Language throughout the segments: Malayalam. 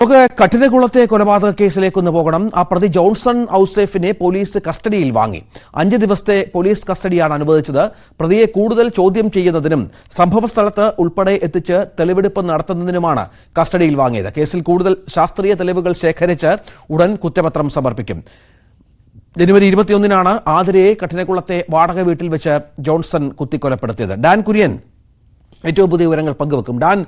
നമുക്ക് കഠിനകുളത്തെ കൊലപാതക കേസിലേക്കൊന്ന് പോകണം. ആ പ്രതി ജോൺസൺ ഔസേഫിനെ പോലീസ് കസ്റ്റഡിയിൽ വാങ്ങി. 5 ദിവസത്തെ പോലീസ് കസ്റ്റഡിയാണ് അനുവദിച്ചത്. പ്രതിയെ കൂടുതൽ ചോദ്യം ചെയ്യുന്നതിനും സംഭവസ്ഥലത്ത് ഉൾപ്പെടെ എത്തിച്ച് തെളിവെടുപ്പ് നടത്തുന്നതിനുമാണ് കസ്റ്റഡിയിൽ വാങ്ങിയത്. കേസിൽ കൂടുതൽ ശാസ്ത്രീയ തെളിവുകൾ ശേഖരിച്ച് ഉടൻ കുറ്റപത്രം സമർപ്പിക്കും. ജനുവരി 21-നാണ് ആതിരയെ കഠിനകുളത്തെ വാടക വീട്ടിൽ വെച്ച് ജോൺസൺ കുത്തിക്കൊലപ്പെടുത്തിയത്. ഡാൻ കുര്യൻ ഏറ്റവും പുതിയ വിവരങ്ങൾ പങ്കുവെക്കും. ഡാൻ,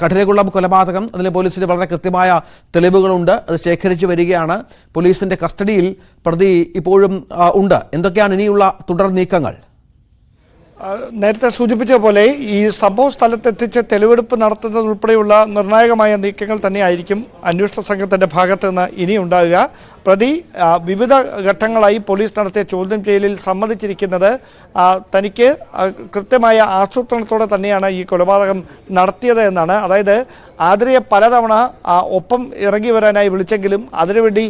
കഠിനകുളം കൊലപാതകം, അതിന് പോലീസിന് വളരെ കൃത്യമായ തെളിവുകളുണ്ട്, അത് ശേഖരിച്ചു വരികയാണ്. പോലീസിന്റെ കസ്റ്റഡിയിൽ പ്രതി ഇപ്പോഴും ഉണ്ട്. എന്തൊക്കെയാണ് ഇനിയുള്ള തുടർ നീക്കങ്ങൾ? നേരത്തെ സൂചിപ്പിച്ച പോലെ ഈ സംഭവ സ്ഥലത്തെത്തിച്ച് തെളിവെടുപ്പ് നടത്തുന്നതുൾപ്പെടെയുള്ള നിർണായകമായ നീക്കങ്ങൾ തന്നെയായിരിക്കും അന്വേഷണ സംഘത്തിന്റെ ഭാഗത്ത് നിന്ന് ഇനി ഉണ്ടാകുക. പ്രതി വിവിധ ഘട്ടങ്ങളായി പോലീസ് നടത്തിയ ചോദ്യം ചെയ്യലിൽ സമ്മതിച്ചിരിക്കുന്നത് തനിക്ക് കൃത്യമായ ആസൂത്രണത്തോടെ തന്നെയാണ് ഈ കൊലപാതകം നടത്തിയത് എന്നാണ്. അതായത് ആതിരയെ പലതവണ ഒപ്പം ഇറങ്ങി വരാനായി വിളിച്ചെങ്കിലും അതിനുവേണ്ടി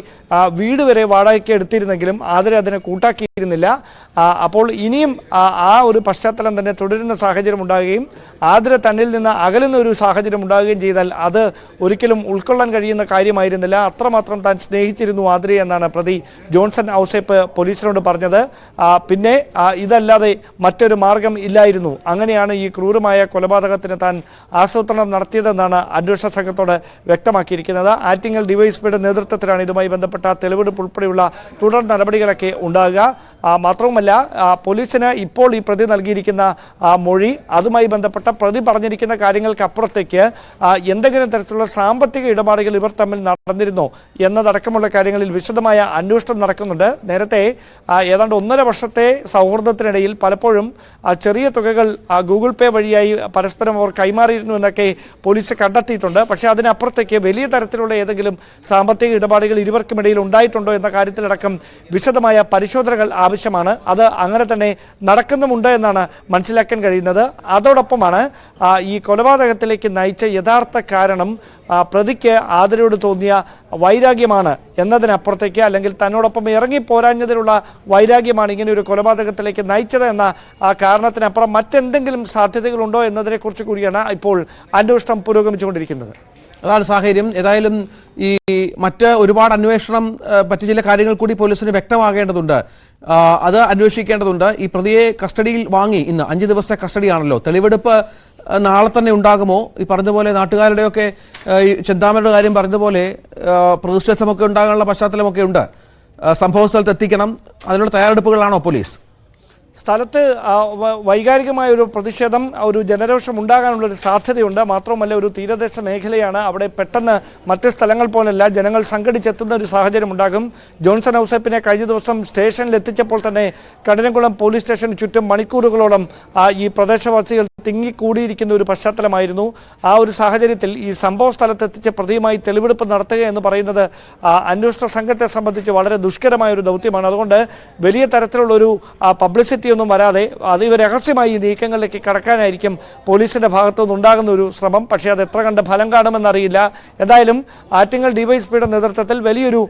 വീട് വരെ വാടകയ്ക്ക് എടുത്തിരുന്നെങ്കിലും ആതിര അതിനെ കൂട്ടാക്കിയിരുന്നില്ല. അപ്പോൾ ഇനിയും ആ ഒരു പശ്ചാത്തലം തന്നെ തുടരുന്ന സാഹചര്യം ഉണ്ടാകുകയും ആതിര തന്നിൽ നിന്ന് അകലുന്ന ഒരു സാഹചര്യം ഉണ്ടാകുകയും ചെയ്താൽ അത് ഒരിക്കലും ഉൾക്കൊള്ളാൻ കഴിയുന്ന കാര്യമായിരുന്നില്ല. അത്രമാത്രം താൻ സ്നേഹിച്ചിരുന്നു ആതിര എന്നാണ് പ്രതി ജോൺസൺ ഔസേപ്പ് പോലീസിനോട് പറഞ്ഞത്. പിന്നെ ഇതല്ലാതെ മറ്റൊരു മാർഗം ഇല്ലായിരുന്നു. അങ്ങനെയാണ് ഈ ക്രൂരമായ കൊലപാതകത്തിന് താൻ ആസൂത്രണം നടത്തിയതെന്നാണ് അന്വേഷണ സംഘത്തോട് വ്യക്തമാക്കിയിരിക്കുന്നത്. ആറ്റിങ്ങൽ ഡിവൈഎസ്പിയുടെ നേതൃത്വത്തിലാണ് ഇതുമായി ബന്ധപ്പെട്ട തെളിവെടുപ്പ് ഉൾപ്പെടെയുള്ള തുടർ നടപടികളൊക്കെ ഉണ്ടാകുക. മാത്രവുമല്ല, പോലീസിന് ഇപ്പോൾ ഈ പ്രതി നൽകിയിരിക്കുന്ന മൊഴി, അതുമായി ബന്ധപ്പെട്ട പ്രതി പറഞ്ഞിരിക്കുന്ന കാര്യങ്ങൾക്ക് അപ്പുറത്തേക്ക് എന്തെങ്കിലും തരത്തിലുള്ള സാമ്പത്തിക ഇടപാടുകൾ ഇവർ തമ്മിൽ നടന്നിരുന്നോ എന്നതടക്കമുള്ള കാര്യങ്ങളിൽ വിശദമായ അന്വേഷണം നടക്കുന്നുണ്ട്. നേരത്തെ ഏതാണ്ട് 1.5 വർഷത്തെ സൗഹൃദത്തിനിടയിൽ പലപ്പോഴും ചെറിയ തുകകൾ ഗൂഗിൾ പേ വഴിയായി പരസ്പരം അവർ കൈമാറിയിരുന്നു എന്നൊക്കെ പോലീസ് കണ്ടെത്തിയിട്ടുണ്ട്. പക്ഷേ അതിനപ്പുറത്തേക്ക് വലിയ തരത്തിലുള്ള ഏതെങ്കിലും സാമ്പത്തിക ഇടപാടുകൾ ഇരുവർക്കുമിടയിൽ ഉണ്ടായിട്ടുണ്ടോ എന്ന കാര്യത്തിലടക്കം വിശദമായ പരിശോധനകൾ ആവശ്യമാണ്. അത് അങ്ങനെ തന്നെ നടക്കുന്നുമുണ്ട് എന്നാണ് മനസ്സിലാക്കാൻ കഴിയുന്നത്. അതോടൊപ്പമാണ് ഈ കൊലപാതകത്തിലേക്ക് നയിച്ച യഥാർത്ഥ കാരണം പ്രതിക്ക് ആതിരയോട് തോന്നിയ വൈരാഗ്യമാണ് എന്നതിനപ്പുറത്തേക്ക്, അല്ലെങ്കിൽ തന്നോടൊപ്പം ഇറങ്ങിപ്പോരാഞ്ഞതിലുള്ള വൈരാഗ്യമാണ് ഇങ്ങനെ ഒരു കൊലപാതകത്തിലേക്ക് നയിച്ചത് എന്ന കാരണത്തിനപ്പുറം മറ്റെന്തെങ്കിലും സാധ്യതകളുണ്ടോ എന്നതിനെക്കുറിച്ച് കൂടിയാണ് ഇപ്പോൾ അന്വേഷണം പുരോഗമിച്ചുകൊണ്ടിരിക്കുന്നത്. അതാണ് സാഹചര്യം. ഏതായാലും ഈ മറ്റ് ഒരുപാട് അന്വേഷണം, മറ്റു ചില കാര്യങ്ങൾ കൂടി പോലീസിന് വ്യക്തമാകേണ്ടതുണ്ട്, അത് അന്വേഷിക്കേണ്ടതുണ്ട്. ഈ പ്രതിയെ കസ്റ്റഡിയിൽ വാങ്ങി. ഇന്ന് 5 ദിവസത്തെ കസ്റ്റഡിയാണല്ലോ. തെളിവെടുപ്പ് നാളെ തന്നെ ഉണ്ടാകുമോ? ഈ പറഞ്ഞതുപോലെ നാട്ടുകാരുടെയൊക്കെ ഈ ചെന്താമരയുടെ കാര്യം പറഞ്ഞതുപോലെ പ്രതിഷേധമൊക്കെ ഉണ്ടാകാനുള്ള പശ്ചാത്തലമൊക്കെ ഉണ്ട്. സംഭവ സ്ഥലത്ത് എത്തിക്കണം, അതിനുള്ള തയ്യാറെടുപ്പുകളാണോ പോലീസ്? സ്ഥലത്ത് വൈകാരികമായ ഒരു പ്രതിഷേധം, ഒരു ജനരോഷം ഉണ്ടാകാനുള്ളൊരു സാധ്യതയുണ്ട്. മാത്രമല്ല, ഒരു തീരദേശ മേഖലയാണ്. അവിടെ പെട്ടെന്ന് മറ്റ് സ്ഥലങ്ങൾ പോലല്ല ജനങ്ങൾ സംഘടിച്ചെത്തുന്ന ഒരു സാഹചര്യം ഉണ്ടാകും. ജോൺസൺ ഔസേപ്പിനെ കഴിഞ്ഞ ദിവസം സ്റ്റേഷനിൽ എത്തിച്ചപ്പോൾ തന്നെ കഠിനകുളം പോലീസ് സ്റ്റേഷന് ചുറ്റും മണിക്കൂറുകളോളം ഈ പ്രദേശവാസികൾ തിങ്ങിക്കൂടിയിരിക്കുന്ന ഒരു പശ്ചാത്തലമായിരുന്നു. ആ ഒരു സാഹചര്യത്തിൽ ഈ സംഭവ സ്ഥലത്ത് എത്തിച്ച പ്രതിയുമായി തെളിവെടുപ്പ് നടത്തുക എന്ന് പറയുന്നത് അന്വേഷണ സംഘത്തെ സംബന്ധിച്ച് വളരെ ദുഷ്കരമായ ഒരു ദൗത്യമാണ്. അതുകൊണ്ട് വലിയ തരത്തിലുള്ളൊരു പബ്ലിസിറ്റി ഒന്നും വരാതെ അതീവ രഹസ്യമായി ഈ നീക്കങ്ങളിലേക്ക് കടക്കാനായിരിക്കും പോലീസിന്റെ ഭാഗത്തുനിന്ന് ഉണ്ടാകുന്ന ഒരു ശ്രമം. പക്ഷേ അത് എത്ര കണ്ട് ഫലം കാണുമെന്നറിയില്ല. എന്തായാലും ആറ്റിങ്ങൽ ഡിവൈഎസ്പിയുടെ നേതൃത്വത്തിൽ വലിയൊരു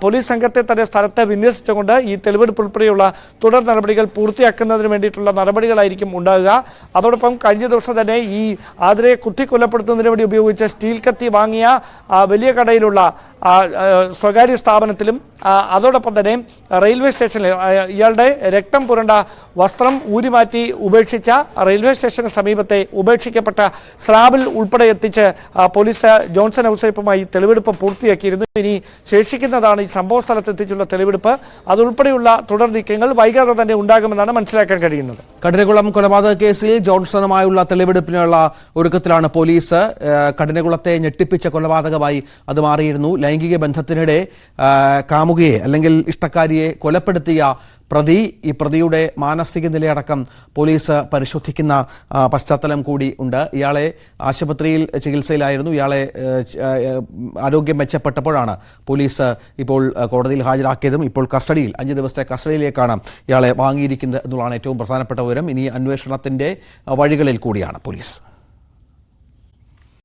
പോലീസ് സംഘത്തെ തന്നെ സ്ഥലത്ത് വിന്യസിച്ചുകൊണ്ട് ഈ തെളിവെടുപ്പ് ഉൾപ്പെടെയുള്ള തുടർ നടപടികൾ പൂർത്തിയാക്കുന്നതിന് വേണ്ടിയിട്ടുള്ള നടപടികളായിരിക്കും ഉണ്ടാകുക. അതോടൊപ്പം കഴിഞ്ഞ ദിവസം തന്നെ ഈ ആതിരയെ കുത്തിക്കൊലപ്പെടുത്തുന്നതിന് വേണ്ടി ഉപയോഗിച്ച സ്റ്റീൽ കത്തി വാങ്ങിയ വലിയ കടയിലുള്ള സ്വകാര്യ സ്ഥാപനത്തിലും അതോടൊപ്പം തന്നെ റെയിൽവേ സ്റ്റേഷനിൽ ഇയാളുടെ രക്തം പുരണ്ട വസ്ത്രം ഊരിമാറ്റി ഉപേക്ഷിച്ച റെയിൽവേ സ്റ്റേഷന് സമീപത്തെ ഉപേക്ഷിക്കപ്പെട്ട സ്ലാബിൽ ഉൾപ്പെടെ എത്തിച്ച് പോലീസ് ജോൺസൺ ഔസേപ്പുമായി തെളിവെടുപ്പ് പൂർത്തിയാക്കിയിരുന്നു. ഇനി ശേഷിക്കുന്നതാണ് ഈ സംഭവ സ്ഥലത്ത് എത്തിച്ചുള്ള തെളിവെടുപ്പ്. അതുൾപ്പെടെയുള്ള തുടർ നീക്കങ്ങൾ വൈകാതെ തന്നെ ഉണ്ടാകുമെന്നാണ് മനസ്സിലാക്കാൻ കഴിയുന്നത്. കഠിനകുളം കൊലപാതക കേസിൽ ജോൺസണുമായുള്ള തെളിവെടുപ്പിനുള്ള ഒരുക്കത്തിലാണ് പോലീസ്. കഠിനകുളത്തെ ഞെട്ടിപ്പിച്ച കൊലപാതകമായി അത് മാറിയിരുന്നു. ലൈംഗിക ബന്ധത്തിനിടെ കാമുകയെ അല്ലെങ്കിൽ ഇഷ്ടക്കാരിയെ കൊലപ്പെടുത്തിയ പ്രതി, ഈ പ്രതിയുടെ മാനസിക നിലയടക്കം പോലീസ് പരിശോധിക്കുന്ന പശ്ചാത്തലം കൂടി ഉണ്ട്. ഇയാളെ ആശുപത്രിയിൽ ചികിത്സയിലായിരുന്നു. ഇയാളെ ആരോഗ്യം മെച്ചപ്പെട്ടപ്പോഴാണ് പോലീസ് ഇപ്പോൾ കോടതിയിൽ ഹാജരാക്കിയതും ഇപ്പോൾ കസ്റ്റഡിയിൽ 5 ദിവസത്തെ കസ്റ്റഡിയിലേക്കാണ് ഇയാളെ വാങ്ങിയിരിക്കുന്നത് എന്നുള്ളതാണ് ഏറ്റവും പ്രധാനപ്പെട്ട വിവരം. ഇനി അന്വേഷണത്തിന്റെ വഴികളിൽ കൂടിയാണ് പോലീസ്.